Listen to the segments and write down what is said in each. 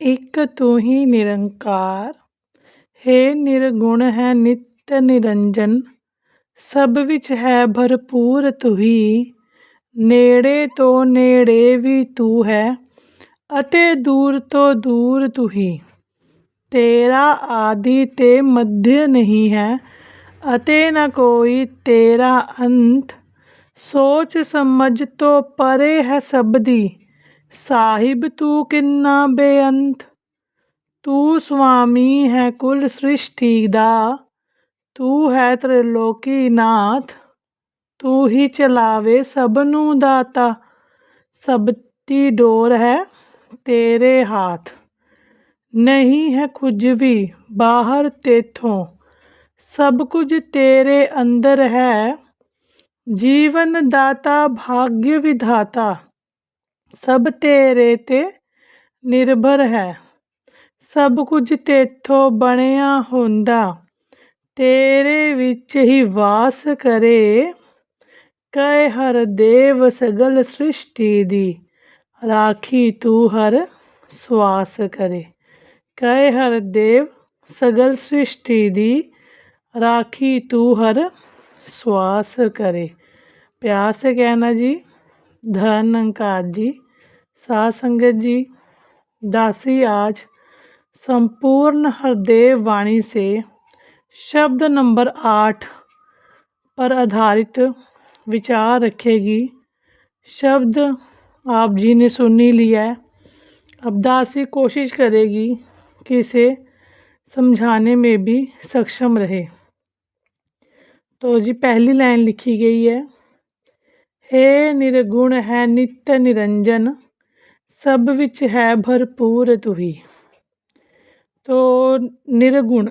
ਇੱਕ ਤੂੰ ਹੀ ਨਿਰੰਕਾਰ, ਹੈ ਨਿਰਗੁਣ ਹੈ ਨਿਤ ਨਿਰੰਜਨ। ਸਭ ਵਿੱਚ ਹੈ ਭਰਪੂਰ ਤੂੰ ਹੀ, ਨੇੜੇ ਤੋਂ ਨੇੜੇ ਵੀ ਤੂੰ ਹੈ ਅਤੇ ਦੂਰ ਤੋਂ ਦੂਰ ਤੂੰ ਹੀ। ਤੇਰਾ ਆਦਿ ਤੇ ਮੱਧ ਨਹੀਂ ਹੈ ਅਤੇ ਨਾ ਕੋਈ ਤੇਰਾ ਅੰਤ। ਸੋਚ ਸਮਝ ਤੋਂ ਪਰੇ ਹੈ ਸਭ ਦੀ, ਸਾਹਿਬ ਤੂੰ ਕਿੰਨਾ ਬੇਅੰਤ। ਤੂੰ ਸੁਆਮੀ ਹੈ ਕੁੱਲ ਸ੍ਰਿਸ਼ਟੀ ਦਾ, ਤੂੰ ਹੈ ਤ੍ਰਿਲੋਕੀ ਨਾਥ। ਤੂੰ ਹੀ ਚਲਾਵੇ ਸਭ ਨੂੰ ਦਾਤਾ, ਸਭ ਦੀ ਡੋਰ ਹੈ ਤੇਰੇ ਹਾਥ। ਨਹੀਂ ਹੈ ਕੁਝ ਵੀ ਬਾਹਰ ਤੇਥੋਂ, ਸਭ ਕੁਝ ਤੇਰੇ ਅੰਦਰ ਹੈ। ਜੀਵਨ ਦਾਤਾ ਭਾਗਯ ਵਿਧਾਤਾ, ਸਭ ਤੇਰੇ ਤੇ ਨਿਰਭਰ ਹੈ। ਸਭ ਕੁਝ ਤੇਥੋਂ ਬਣਿਆ ਹੁੰਦਾ, ਤੇਰੇ ਵਿੱਚ ਹੀ ਵਾਸ ਕਰੇ। ਕੈ ਹਰ ਦੇਵ ਸਗਲ ਸ੍ਰਿਸ਼ਟੀ ਦੀ, ਰਾਖੀ ਤੂੰ ਹਰ ਸਵਾਸ ਕਰੇ। ਕੈ ਹਰ ਦੇਵ ਸਗਲ ਸ੍ਰਿਸ਼ਟੀ ਦੀ, ਰਾਖੀ ਤੂੰ हर श्वास करे। प्यार से कहना जी। धन निरंकार जी। साध संगत जी, दासी आज संपूर्ण हरदेव वाणी से शब्द नंबर 8 पर आधारित विचार रखेगी। शब्द आप जी ने सुन ही लिया है। अब दासी कोशिश करेगी कि इसे समझाने में भी सक्षम रहे। तो जी पहली लाइन लिखी गई है निर्गुण है नित्य निरंजन, सब विच है भरपूर तू ही। तो निर्गुण,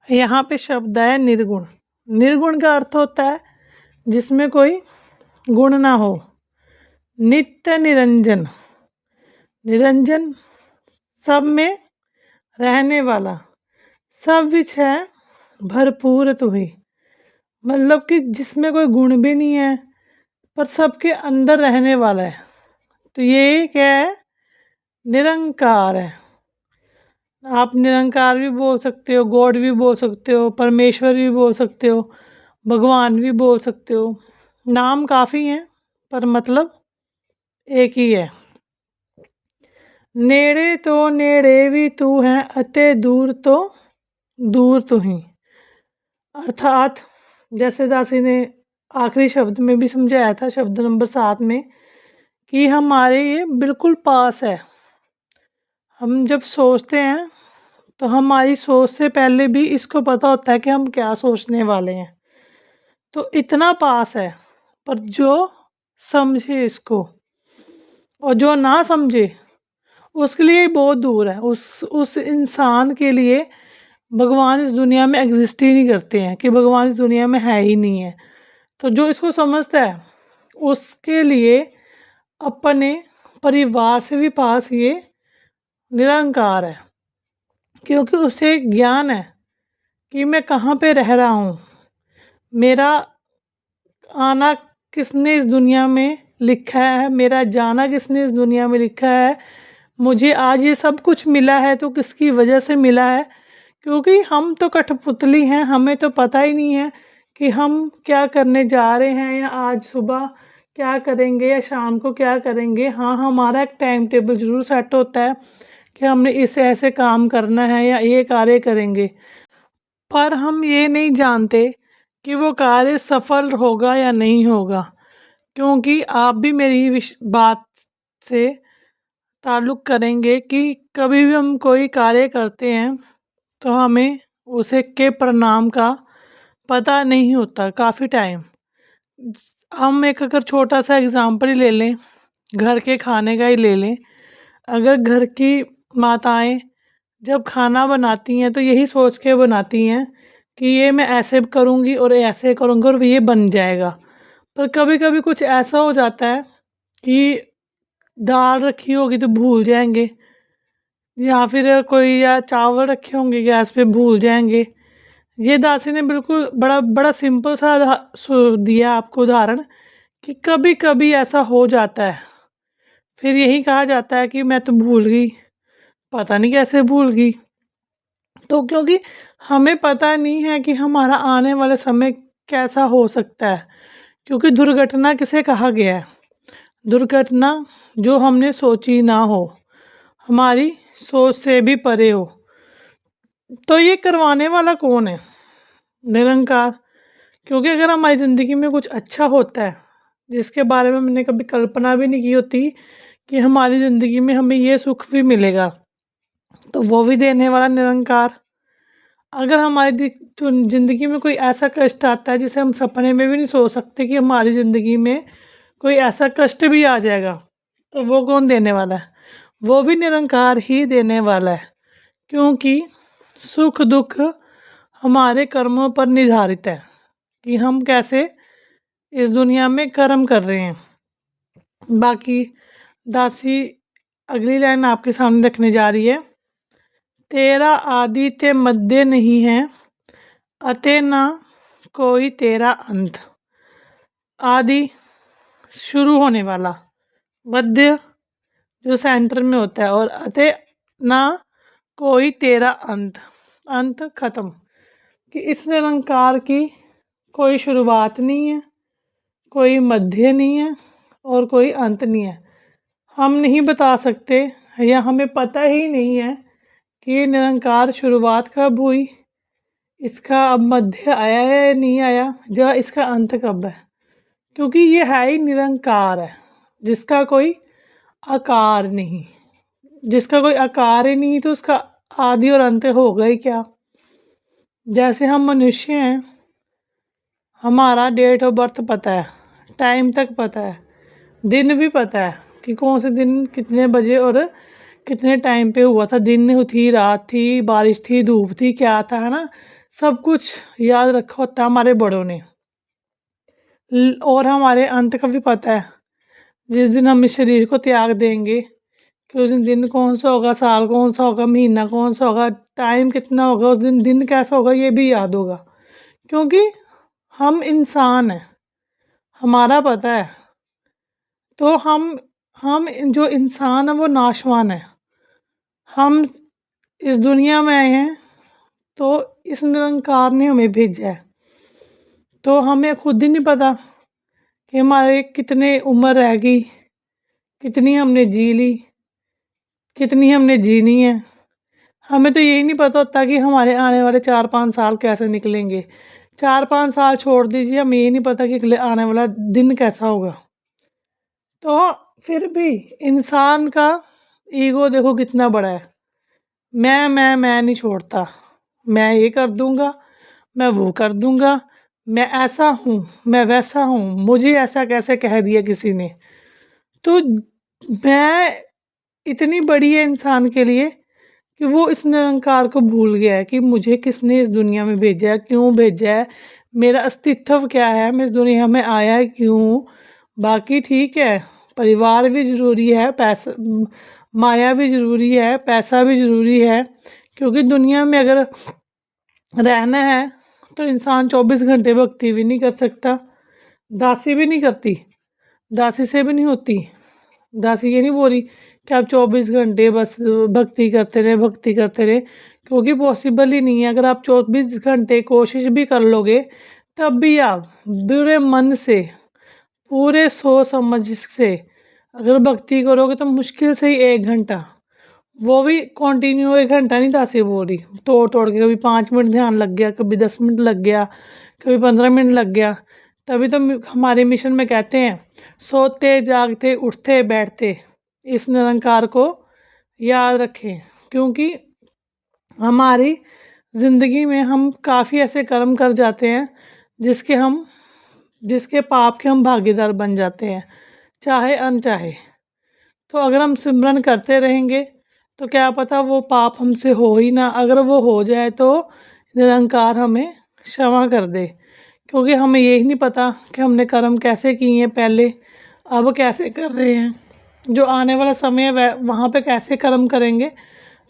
यहाँ पे शब्द है निर्गुण। निर्गुण का अर्थ होता है जिसमें कोई गुण ना हो। नित्य निरंजन, निरंजन सब में रहने वाला, सब विच है भरपूर तू ही। मतलब कि जिसमें कोई गुण भी नहीं है पर सबके अंदर रहने वाला है। तो ये क्या है? निरंकार है। आप निरंकार भी बोल सकते हो, गॉड भी बोल सकते हो, परमेश्वर भी बोल सकते हो, भगवान भी बोल सकते हो। नाम काफ़ी हैं पर मतलब एक ही है। नेड़े तो नेड़े भी तू है अते दूर तो दूर तू ही। अर्थात जैसे दासी ने आखिरी शब्द में भी समझाया था, शब्द नंबर 7 में, कि हमारे ये बिल्कुल पास है। हम जब सोचते हैं तो हमारी सोच से पहले भी इसको पता होता है कि हम क्या सोचने वाले हैं। तो इतना पास है, पर जो समझे इसको और जो ना समझे उसके लिए बहुत दूर है। उस इंसान के लिए भगवान इस दुनिया में एग्जिस्ट ही नहीं करते हैं, कि भगवान इस दुनिया में है ही नहीं है। तो जो इसको समझता है उसके लिए अपने परिवार से भी पास ये निरंकार है, क्योंकि उसे ज्ञान है कि मैं कहाँ पे रह रहा हूँ, मेरा आना किसने इस दुनिया में लिखा है, मेरा जाना किसने इस दुनिया में लिखा है, मुझे आज ये सब कुछ मिला है तो किसकी वजह से मिला है। क्योंकि हम तो कठपुतली हैं, हमें तो पता ही नहीं है कि हम क्या करने जा रहे हैं, या आज सुबह क्या करेंगे या शाम को क्या करेंगे। हाँ, हमारा एक टाइम टेबल ज़रूर सेट होता है कि हमने इस ऐसे काम करना है या ये कार्य करेंगे, पर हम ये नहीं जानते कि वो कार्य सफल होगा या नहीं होगा। क्योंकि आप भी मेरी बात से ताल्लुक़ करेंगे कि कभी भी हम कोई कार्य करते हैं तो हमें उसे के परिणाम का पता नहीं होता काफ़ी टाइम। हम एक अगर छोटा सा एग्ज़ाम्पल ही ले लें, घर के खाने का ही ले लें। अगर घर की माताएं जब खाना बनाती हैं तो यही सोच के बनाती हैं कि ये मैं ऐसे करूँगी और ऐसे करूँगी और ये बन जाएगा। पर कभी कभी कुछ ऐसा हो जाता है कि दाल रखी होगी तो भूल जाएंगे, या फिर कोई या चावल रखे होंगे गैस पे भूल जाएंगे। ये दासी ने बिल्कुल बड़ा सिंपल सा दिया आपको उदाहरण कि कभी कभी ऐसा हो जाता है। फिर यही कहा जाता है कि मैं तो भूल गई, पता नहीं कैसे भूल गई। तो क्योंकि हमें पता नहीं है कि हमारा आने वाला समय कैसा हो सकता है, क्योंकि दुर्घटना किसे कहा गया है? दुर्घटना जो हमने सोची ना हो, हमारी सोच से भी परे हो। तो ये करवाने वाला कौन है? निरंकार। क्योंकि अगर हमारी ज़िंदगी में कुछ अच्छा होता है जिसके बारे में हमने कभी कल्पना भी नहीं की होती कि हमारी ज़िंदगी में हमें ये सुख भी मिलेगा, तो वो भी देने वाला निरंकार। अगर हमारी ज़िंदगी में कोई ऐसा कष्ट आता है जिसे हम सपने में भी नहीं सोच सकते कि हमारी ज़िंदगी में कोई ऐसा कष्ट भी आ जाएगा, तो वो कौन देने वाला है? वो भी निरंकार ही देने वाला है। क्योंकि सुख दुख हमारे कर्मों पर निर्धारित है कि हम कैसे इस दुनिया में कर्म कर रहे हैं। बाकी दासी अगली लाइन आपके सामने रखने जा रही है। तेरा आदि ते मध्य नहीं है, अते ना कोई तेरा अंत। आदि शुरू होने वाला, मध्य जो सेंटर में होता है, और अते ना कोई तेरा अंत, अंत खत्म। कि इस निरंकार की कोई शुरुआत नहीं है, कोई मध्य नहीं है और कोई अंत नहीं है। हम नहीं बता सकते या हमें पता ही नहीं है कि ये निरंकार शुरुआत कब हुई, इसका अब मध्य आया है या नहीं आया, या इसका अंत कब है। क्योंकि ये है ही निरंकार है, जिसका कोई आकार नहीं। जिसका कोई आकार ही नहीं तो उसका आदि और अंत होगा ही क्या। जैसे हम मनुष्य हैं, हमारा डेट ऑफ बर्थ पता है, टाइम तक पता है, दिन भी पता है कि कौन से दिन कितने बजे और कितने टाइम पे हुआ था, दिन थी, रात थी, बारिश थी, धूप थी, क्या था, है ना। सब कुछ याद रखा होता है हमारे बड़ों ने। और हमारे अंत का भी पता है, जिस दिन हम इस शरीर को त्याग देंगे कि उस दिन कौन सा होगा, साल कौन सा होगा, महीना कौन सा होगा, टाइम कितना होगा, उस दिन कैसा होगा, ये भी याद होगा। क्योंकि हम इंसान हैं, हमारा पता है। तो हम जो इंसान है वो नाशवान है। हम इस दुनिया में आए हैं तो इस निरंकार ने हमें भेजा है। तो हमें खुद ही नहीं पता कि हमारे कितने उम्र रह गई, कितनी हमने जी ली, कितनी हमने जीनी है। हमें तो यही नहीं पता होता कि हमारे आने वाले 4-5 साल कैसे निकलेंगे। 4-5 साल छोड़ दीजिए, हमें ये नहीं पता कि अगले आने वाला दिन कैसा होगा। तो फिर भी इंसान का ईगो देखो कितना बड़ा है। मैं नहीं छोड़ता, मैं ये कर दूंगा, मैं वो कर दूंगा, मैं ऐसा हूँ, मैं वैसा हूँ, मुझे ऐसा कैसे कह दिया किसी ने। तो मैं इतनी बड़ी है इंसान के लिए कि वो इस निरंकार को भूल गया है कि मुझे किसने इस दुनिया में भेजा है, क्यों भेजा है, मेरा अस्तित्व क्या है, मैं इस दुनिया में आया है क्यों। बाकी ठीक है, परिवार भी ज़रूरी है, पैसा माया भी ज़रूरी है, पैसा भी ज़रूरी है। क्योंकि दुनिया में अगर रहना है तो इंसान 24 घंटे भक्ति भी नहीं कर सकता। दासी भी नहीं करती, दासी से भी नहीं होती। दासी ये नहीं बोल रही कि आप 24 घंटे बस भक्ति करते रहे, भक्ति करते रहे, क्योंकि पॉसिबल ही नहीं है। अगर आप 24 घंटे कोशिश भी कर लोगे तब भी आप बुरे मन से, पूरे सोच समझ से अगर भक्ति करोगे तो मुश्किल से ही 1 घंटा, वो भी कंटिन्यू 1 घंटा नहीं दासी बोल रही, तोड़ तोड़ के, कभी 5 मिनट ध्यान लग गया, कभी 10 मिनट लग गया, कभी 15 मिनट लग गया। तभी तो हमारे मिशन में कहते हैं, सोते जागते उठते बैठते इस निरंकार को याद रखें। क्योंकि हमारी ज़िंदगी में हम काफ़ी ऐसे कर्म कर जाते हैं जिसके पाप के हम भागीदार बन जाते हैं, चाहे अनचाहे। तो अगर हम सिमरन करते रहेंगे तो क्या पता वो पाप हमसे हो ही ना, अगर वो हो जाए तो निरंकार हमें क्षमा कर दे। क्योंकि हमें यही नहीं पता कि हमने कर्म कैसे किए हैं पहले, अब कैसे कर रहे हैं, जो आने वाला समय है वहाँ पे कैसे कर्म करेंगे।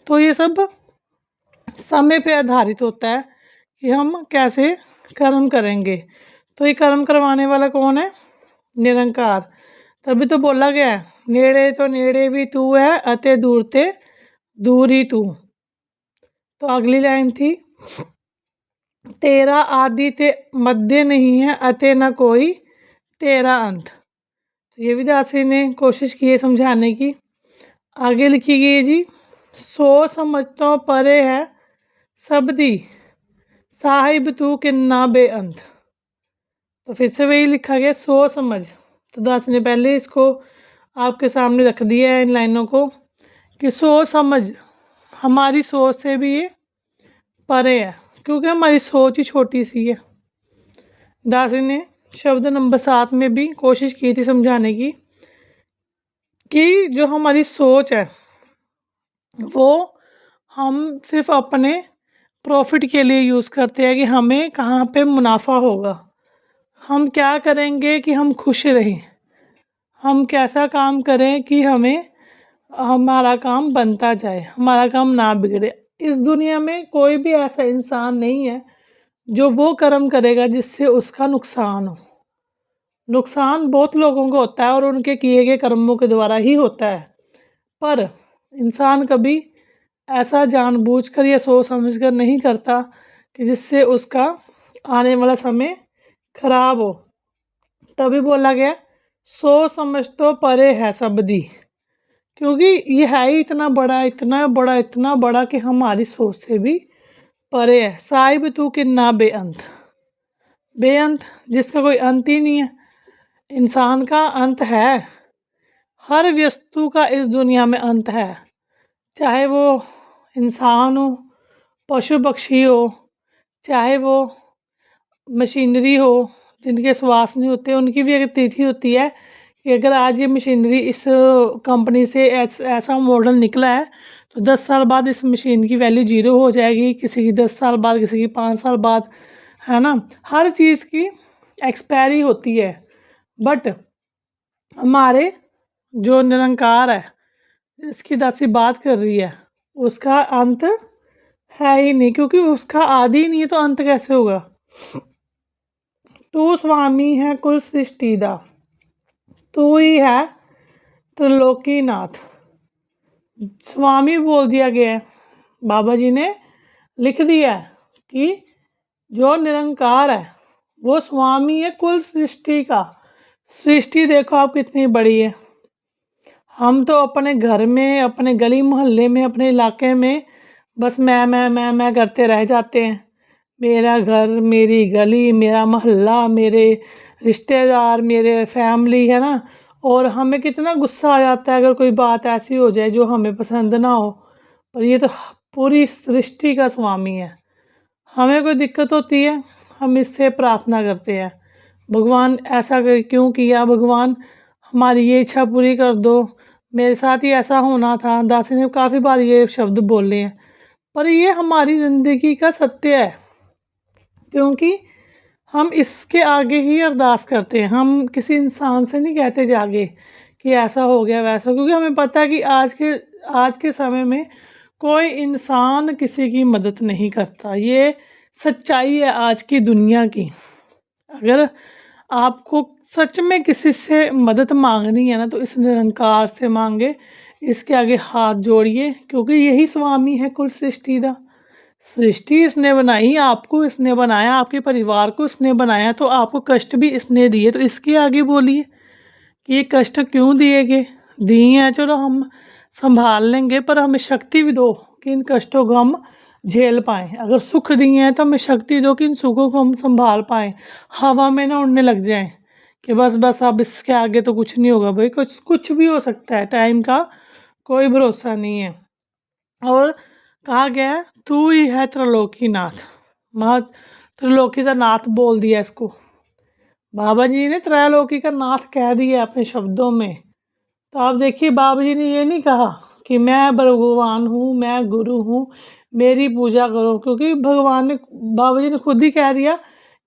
तो ये सब समय पे आधारित होता है कि हम कैसे कर्म करेंगे। तो ये कर्म करवाने वाला कौन है? निरंकार। तभी तो बोला गया है, नेड़े तो नेड़े भी तू है अते दूर ते दूर ही तू। तो अगली लाइन थी, तेरा आदि ते मध्य नहीं है अते न कोई तेरा अंत। तो ये भी दासी ने कोशिश की है समझाने की। आगे लिखी गई है जी, सो समझ तो परे है सब दी साहिब तू किन्ना बेअंत। तो फिर से वही लिखा गया, सो समझ। तो दासी ने पहले इसको आपके सामने रख दिया है इन लाइनों को कि सोच समझ हमारी सोच से भी ये परे है, क्योंकि हमारी सोच ही छोटी सी है। दासी ने शब्द नंबर 7 में भी कोशिश की थी समझाने की कि जो हमारी सोच है वो हम सिर्फ अपने प्रॉफिट के लिए यूज़ करते हैं कि हमें कहाँ पे मुनाफा होगा, हम क्या करेंगे कि हम खुश रहें, हम कैसा काम करें कि हमें हमारा काम बनता जाए, हमारा काम ना बिगड़े। इस दुनिया में कोई भी ऐसा इंसान नहीं है जो वो कर्म करेगा जिससे उसका नुकसान हो। नुकसान बहुत लोगों को होता है और उनके किए गए कर्मों के द्वारा ही होता है, पर इंसान कभी ऐसा जानबूझकर या सोच समझकर नहीं करता कि जिससे उसका आने वाला समय खराब हो। तभी बोला गया, सोच समझ तो परे है सब दी, क्योंकि ये है ही इतना बड़ा इतना बड़ा इतना बड़ा कि हमारी सोच से भी परे है। साहिब तू किन्ना बेअंत, बेअंत जिसका कोई अंत ही नहीं है। इंसान का अंत है, हर वस्तु का इस दुनिया में अंत है, चाहे वो इंसान हो, पशु पक्षी हो, चाहे वो मशीनरी हो जिनके श्वास नहीं होते, उनकी भी एक तिथि होती है कि अगर आज ये मशीनरी इस कंपनी से ऐसा मॉडल निकला है तो 10 साल बाद इस मशीन की वैल्यू 0 हो जाएगी, किसी की 10 साल बाद, किसी की 5 साल बाद, है ना। हर चीज़ की एक्सपायरी होती है, बट हमारे जो निरंकार है इसकी दासी बात कर रही है उसका अंत है ही नहीं, क्योंकि उसका आदि ही नहीं है तो अंत कैसे होगा। तू स्वामी है कुल सृष्टि दा, तू ही है त्रिलोकीनाथ। स्वामी बोल दिया गया है, बाबा जी ने लिख दिया है कि जो निरंकार है वो स्वामी है कुल सृष्टि का। सृष्टि देखो आप कितनी बड़ी है, हम तो अपने घर में, अपने गली मोहल्ले में, अपने इलाके में बस मैं करते रह जाते हैं। मेरा घर, मेरी गली, मेरा मोहल्ला, मेरे रिश्तेदार, मेरे फैमिली, है ना। और हमें कितना गुस्सा आ जाता है अगर कोई बात ऐसी हो जाए जो हमें पसंद ना हो, पर ये तो पूरी सृष्टि का स्वामी है। हमें कोई दिक्कत होती है हम इससे प्रार्थना करते हैं, भगवान ऐसा क्यों किया, भगवान हमारी ये इच्छा पूरी कर दो, मेरे साथ ही ऐसा होना था। दासी ने काफ़ी बार ये शब्द बोले हैं, पर ये हमारी ज़िंदगी का सत्य है, क्योंकि हम इसके आगे ही अरदास करते हैं। हम किसी इंसान से नहीं कहते जाके कि ऐसा हो गया वैसा, क्योंकि हमें पता है कि आज के समय में कोई इंसान किसी की मदद नहीं करता। ये सच्चाई है आज की दुनिया की। अगर आपको सच में किसी से मदद मांगनी है ना तो इस निरंकार से मांगे, इसके आगे हाथ जोड़िए, क्योंकि यही स्वामी है कुल सृष्टि दा। सृष्टि इसने बनाई, आपको इसने बनाया, आपके परिवार को इसने बनाया, तो आपको कष्ट भी इसने दिए, तो इसके आगे बोलिए कि ये कष्ट क्यों दिए हैं। चलो हम संभाल लेंगे, पर हमें शक्ति भी दो कि इन कष्टों को हम झेल पाएँ। अगर सुख दिए हैं तो हमें शक्ति दो कि इन सुखों को हम संभाल पाएँ, हवा में ना उड़ने लग जाएं कि बस अब इसके आगे तो कुछ नहीं होगा। भाई कुछ भी हो सकता है, टाइम का कोई भरोसा नहीं है। और कहा गया है, तू ही है त्रिलोकीनाथ। महा त्रिलोकी का नाथ बोल दिया इसको, बाबा जी ने त्रैलोकी का नाथ कह दिया अपने शब्दों में। तो आप देखिए, बाबा जी ने ये नहीं कहा कि मैं भगवान हूँ, मैं गुरु हूँ, मेरी पूजा करो, क्योंकि बाबा जी ने खुद ही कह दिया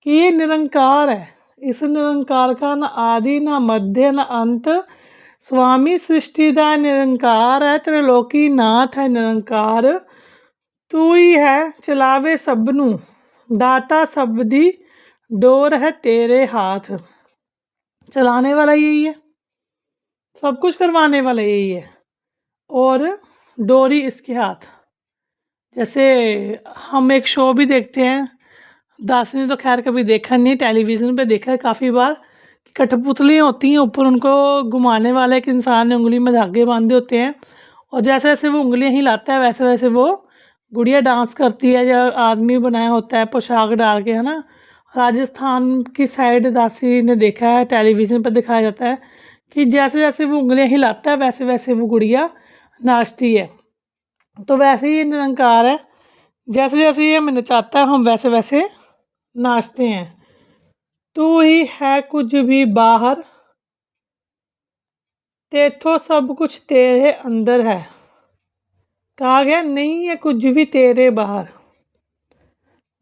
कि ये निरंकार है। इस निरंकार का न आदि, न मध्य, न अंत, स्वामी सृष्टिदा निरंकार है, त्रिलोकी नाथ है निरंकार। तू ही है चलावे सबनू, दाता सबदी डोर है तेरे हाथ। चलाने वाला यही है, सब कुछ करवाने वाला यही है। और डोरी इसके हाथ। जैसे हम एक शो भी देखते हैं, दासी ने तो खैर कभी देखा नहीं, टेलीविज़न पे देखा है काफ़ी बार, कि कठपुतलियाँ होती हैं, ऊपर उनको घुमाने वाला एक इंसान ने उंगली में धागे बांधे होते हैं, और जैसे जैसे वो उंगलियाँ हिलाता है वैसे वैसे वो गुड़िया डांस करती है, या आदमी बनाया होता है पोशाक डाल के, है ना। राजस्थान की साइड दासी ने देखा है, टेलीविज़न पर दिखाया जाता है कि जैसे जैसे वो उंगलियाँ हिलाता है वैसे वैसे वो गुड़िया नाचती है। तो वैसे ही ये निरंकार है, जैसे जैसे ये हमें नचाता है हम वैसे वैसे नाचते हैं। तू ही है कुछ भी बाहर, तेथों सब कुछ तेरे अंदर है। कहा गया नहीं है कुछ भी तेरे बाहर।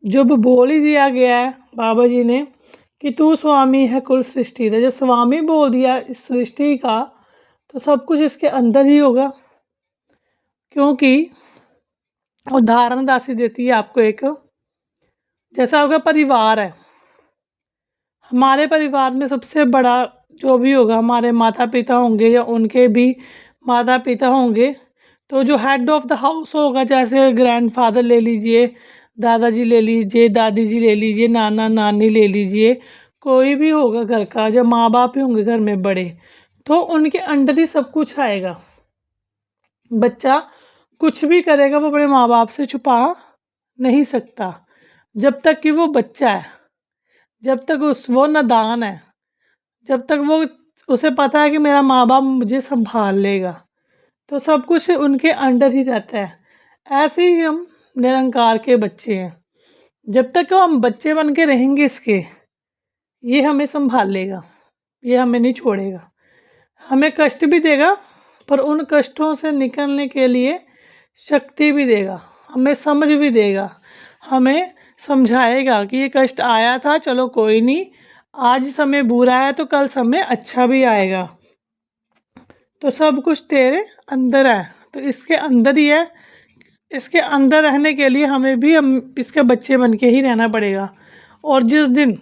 जब बोल ही दिया गया है बाबा जी ने कि तू स्वामी है कुल सृष्टि का, जब स्वामी बोल दिया इस सृष्टि का तो सब कुछ इसके अंदर ही होगा। क्योंकि उदाहरण दासी देती है आपको एक, जैसा आपका परिवार है, हमारे परिवार में सबसे बड़ा जो भी होगा हमारे माता पिता होंगे या उनके भी माता पिता होंगे, तो जो हेड ऑफ द हाउस होगा, जैसे ग्रैंडफादर ले लीजिए, दादाजी ले लीजिए, दादी जी ले लीजिए, नाना नानी ले लीजिए, कोई भी होगा घर का, जब माँ बाप ही होंगे घर में बड़े, तो उनके अंडर ही सब कुछ आएगा। बच्चा कुछ भी करेगा वो अपने माँ बाप से छुपा नहीं सकता, जब तक कि वो बच्चा है, जब तक वो नादान है, जब तक वो उसे पता है कि मेरा माँ बाप मुझे संभाल लेगा, तो सब कुछ उनके अंडर ही रहता है। ऐसे ही हम निरंकार के बच्चे हैं, जब तक हम बच्चे बन के रहेंगे इसके, ये हमें संभाल लेगा, ये हमें नहीं छोड़ेगा, हमें कष्ट भी देगा पर उन कष्टों से निकलने के लिए शक्ति भी देगा, हमें समझ भी देगा, हमें समझाएगा कि ये कष्ट आया था, चलो कोई नहीं, आज समय बुरा है तो कल समय अच्छा भी आएगा। तो सब कुछ तेरे अंदर है, तो इसके अंदर ही है, इसके अंदर रहने के लिए हमें भी हम इसके बच्चे बन के ही रहना पड़ेगा। और जिस दिन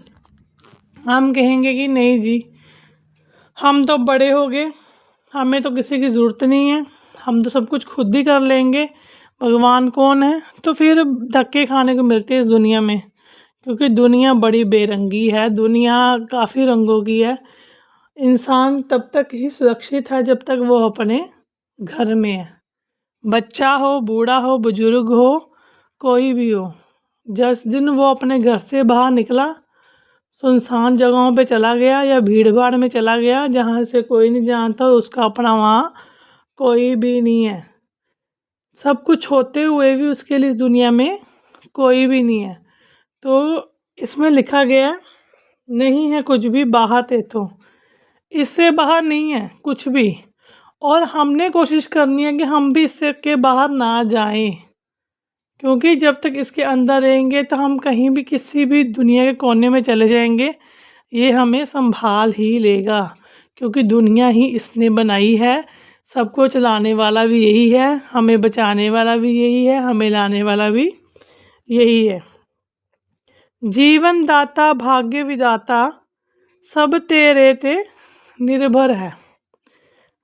हम कहेंगे कि नहीं जी हम तो बड़े हो गए, हमें तो किसी की ज़रूरत नहीं है, हम तो सब कुछ खुद ही कर लेंगे, भगवान कौन है, तो फिर धक्के खाने को मिलते हैं इस दुनिया में। क्योंकि दुनिया बड़ी बेरंगी है, दुनिया काफ़ी रंगों की है। इंसान तब तक ही सुरक्षित है जब तक वो अपने घर में है, बच्चा हो, बूढ़ा हो, बुजुर्ग हो, कोई भी हो। जिस दिन वो अपने घर से बाहर निकला, सुनसान जगहों पे चला गया या भीड़ भाड़ में चला गया जहाँ से कोई नहीं जानता, उसका अपना वहाँ कोई भी नहीं है, सब कुछ होते हुए भी उसके लिए इस दुनिया में कोई भी नहीं है। तो इसमें लिखा गया नहीं है कुछ भी बाहर तेथों, इससे बाहर नहीं है कुछ भी, और हमने कोशिश करनी है कि हम भी इससे के बाहर ना जाएं। क्योंकि जब तक इसके अंदर रहेंगे तो हम कहीं भी किसी भी दुनिया के कोने में चले जाएंगे, ये हमें संभाल ही लेगा। क्योंकि दुनिया ही इसने बनाई है, सबको चलाने वाला भी यही है, हमें बचाने वाला भी यही है, हमें लाने वाला भी यही है। जीवन दाता भाग्य विदाता सब तेरे ते निर्भर है।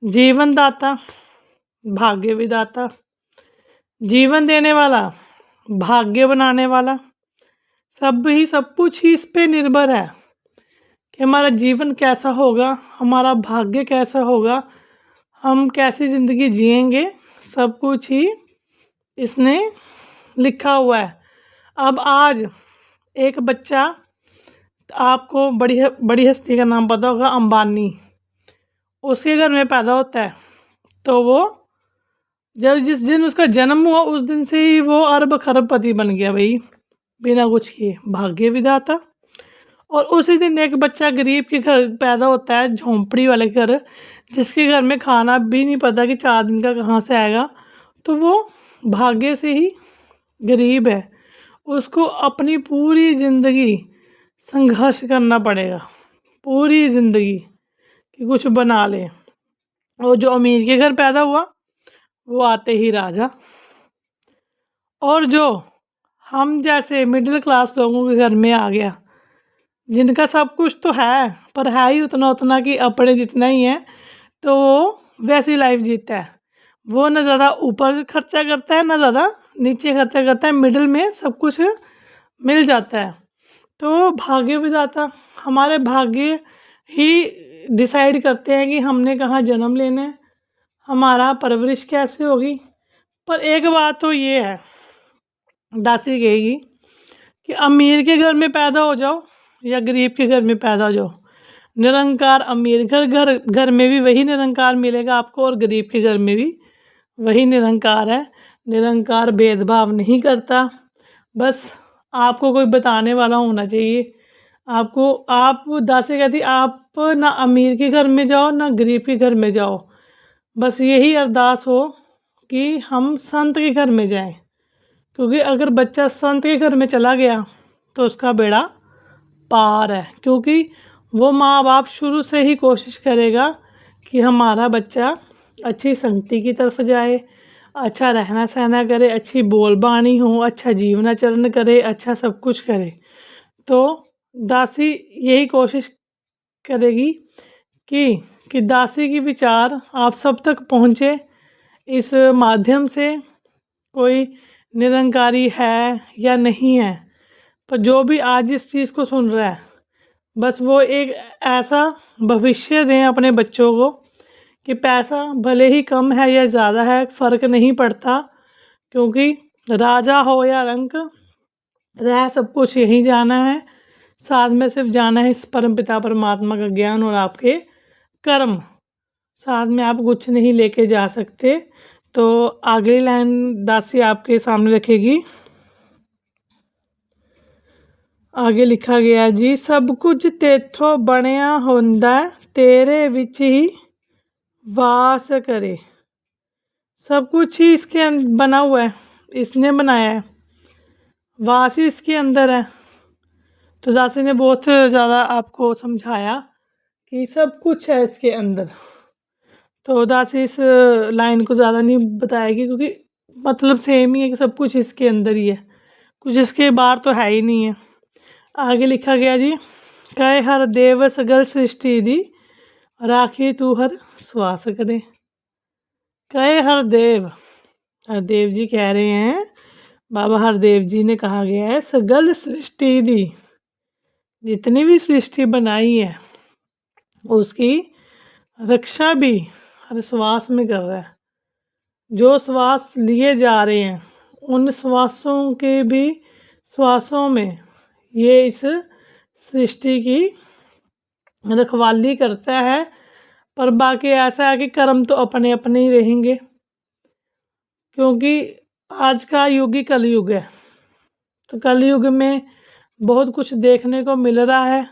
जीवन दाता, भाग्य विदाता, जीवन देने वाला, भाग्य बनाने वाला, सब ही सब कुछ ही इस पे निर्भर है कि हमारा जीवन कैसा होगा, हमारा भाग्य कैसा होगा, हम कैसी ज़िंदगी जिएंगे, सब कुछ ही इसने लिखा हुआ है। अब आज एक बच्चा, आपको बड़ी बड़ी हस्ती का नाम पता होगा, अंबानी, उसके घर में पैदा होता है, तो वो जब जिस दिन उसका जन्म हुआ उस दिन से ही वो अरब खरबपति बन गया भाई, बिना कुछ किए, भाग्य विधाता। और उसी दिन एक बच्चा गरीब के घर पैदा होता है, झोंपड़ी वाले घर, जिसके घर में खाना भी नहीं पता कि 4 दिन का कहाँ से आएगा, तो वो भाग्य से ही गरीब है, उसको अपनी पूरी ज़िंदगी संघर्ष करना पड़ेगा, पूरी ज़िंदगी कि कुछ बना ले। और जो अमीर के घर पैदा हुआ वो आते ही राजा, और जो हम जैसे मिडिल क्लास लोगों के घर में आ गया, जिनका सब कुछ तो है पर है ही उतना उतना कि अपने जितना ही है, तो वो वैसी लाइफ जीता है। वो ना ज़्यादा ऊपर खर्चा करता है ना ज़्यादा नीचे खर्चा करता है, मिडिल में सब कुछ मिल जाता है। तो भाग्य विधाता हमारे भाग्य ही डिसाइड करते हैं कि हमने कहाँ जन्म लेना है, हमारा परवरिश कैसे होगी। पर एक बात तो ये है, दासी कहेगी कि अमीर के घर में पैदा हो जाओ या गरीब के घर में पैदा हो जाओ, निरंकार अमीर घर में भी वही निरंकार मिलेगा आपको और गरीब के घर में भी वही निरंकार है। निरंकार भेदभाव नहीं करता, बस आपको कोई बताने वाला होना चाहिए आपको। आप दासी कहती आप ना अमीर के घर में जाओ ना गरीब के घर में जाओ, बस यही अरदास हो कि हम संत के घर में जाएं, क्योंकि अगर बच्चा संत के घर में चला गया तो उसका बेड़ा पार है। क्योंकि वो माँ बाप शुरू से ही कोशिश करेगा कि हमारा बच्चा अच्छी संगति की तरफ जाए, अच्छा रहना सहना करे, अच्छी बोलबानी हो, अच्छा जीवनाचरण करे, अच्छा सब कुछ करे। तो दासी यही कोशिश करेगी कि दासी की विचार आप सब तक पहुँचे। इस माध्यम से कोई निरंकारी है या नहीं है, पर जो भी आज इस चीज़ को सुन रहा है, बस वो एक ऐसा भविष्य दें अपने बच्चों को कि पैसा भले ही कम है या ज़्यादा है फ़र्क नहीं पड़ता, क्योंकि राजा हो या रंक रह सब कुछ यहीं जाना है। साथ में सिर्फ जाना है इस परमपिता परमात्मा का ज्ञान और आपके कर्म, साथ में आप कुछ नहीं लेके जा सकते। तो अगली लाइन दासी आपके सामने रखेगी। आगे लिखा गया जी, सब कुछ तेथों बनया होंदा तेरे विच ही वास करे। सब कुछ ही इसके बना हुआ है, इसने बनाया है, वास ही इसके अंदर है। तो दासी ने बहुत ज़्यादा आपको समझाया कि सब कुछ है इसके अंदर। तो दासी इस लाइन को ज़्यादा नहीं बताएगी, क्योंकि मतलब सेम ही है कि सब कुछ इसके अंदर ही है, कुछ इसके बाहर तो है ही नहीं है। आगे लिखा गया जी, कहे हर देव सगल सृष्टि दी राखी तू हर श्वास करे। कहे हरदेव जी कह रहे हैं, बाबा हरदेव जी ने कहा गया है सगल सृष्टि दी, जितनी भी सृष्टि बनाई है उसकी रक्षा भी हर श्वास में कर रहा है। जो श्वास लिए जा रहे हैं उन श्वासों के भी श्वासों में ये इस सृष्टि की रखवाली करता है। पर बाकी ऐसा है कि कर्म तो अपने अपने ही रहेंगे, क्योंकि आज का युग ही कलयुग है। तो कलयुग में बहुत कुछ देखने को मिल रहा है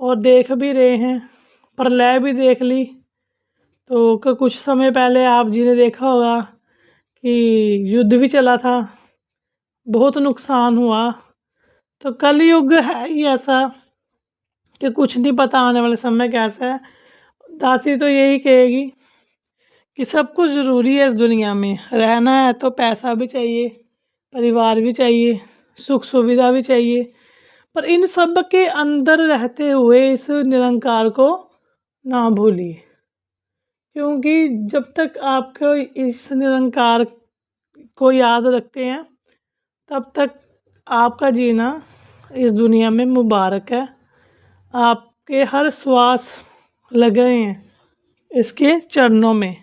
और देख भी रहे हैं, प्रलय भी देख ली। तो कुछ समय पहले आप जी ने देखा होगा कि युद्ध भी चला था, बहुत नुकसान हुआ। तो कलयुग है ही ऐसा कि कुछ नहीं पता आने वाले समय कैसा है। दासी तो यही कहेगी कि सब कुछ ज़रूरी है इस दुनिया में, रहना है तो पैसा भी चाहिए, परिवार भी चाहिए, सुख सुविधा भी चाहिए, पर इन सब के अंदर रहते हुए इस निरंकार को ना भूलिए। क्योंकि जब तक आपको इस निरंकार को याद रखते हैं तब तक आपका जीना इस दुनिया में मुबारक है। आपके हर श्वास लगे हैं इसके चरणों में।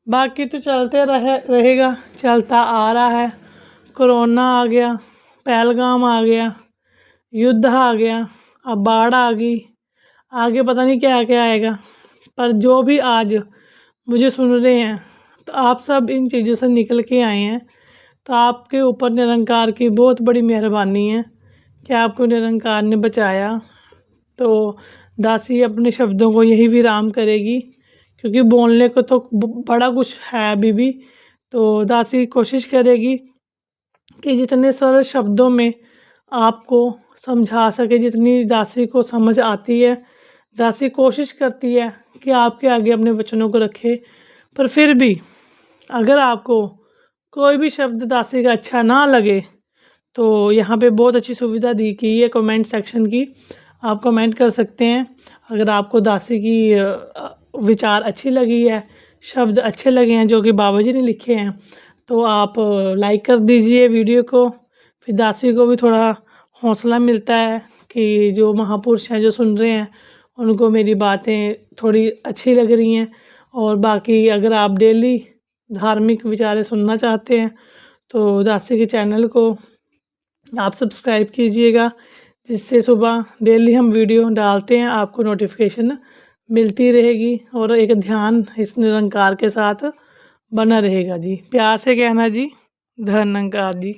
बाकी तो चलते रहेगा, चलता आ रहा है। कोरोना आ गया, पहलगाम आ गया, युद्ध आ गया, अब बाढ़ आ गई, आगे पता नहीं क्या क्या आएगा। पर जो भी आज मुझे सुन रहे हैं, तो आप सब इन चीज़ों से निकल के आए हैं, तो आपके ऊपर निरंकार की बहुत बड़ी मेहरबानी है कि आपको निरंकार ने बचाया। तो दासी अपने शब्दों को यही विराम करेगी, क्योंकि बोलने को तो बड़ा कुछ है अभी भी। तो दासी कोशिश करेगी कि जितने सरल शब्दों में आपको समझा सके, जितनी दासी को समझ आती है, दासी कोशिश करती है कि आपके आगे अपने वचनों को रखे। पर फिर भी अगर आपको कोई भी शब्द दासी का अच्छा ना लगे, तो यहाँ पे बहुत अच्छी सुविधा दी गई है कमेंट सेक्शन की, आप कमेंट कर सकते हैं। अगर आपको दासी की विचार अच्छी लगी है, शब्द अच्छे लगे हैं जो कि बाबा जी ने लिखे हैं, तो आप लाइक कर दीजिए वीडियो को। फिर दासी को भी थोड़ा हौसला मिलता है कि जो महापुरुष हैं जो सुन रहे हैं उनको मेरी बातें थोड़ी अच्छी लग रही हैं। और बाकी अगर आप डेली धार्मिक विचारें सुनना चाहते हैं तो दासी के चैनल को आप सब्सक्राइब कीजिएगा, जिससे सुबह डेली हम वीडियो डालते हैं आपको नोटिफिकेशन मिलती रहेगी और एक ध्यान इस निरंकार के साथ बना रहेगा जी। प्यार से कहना जी, धन्यवाद जी।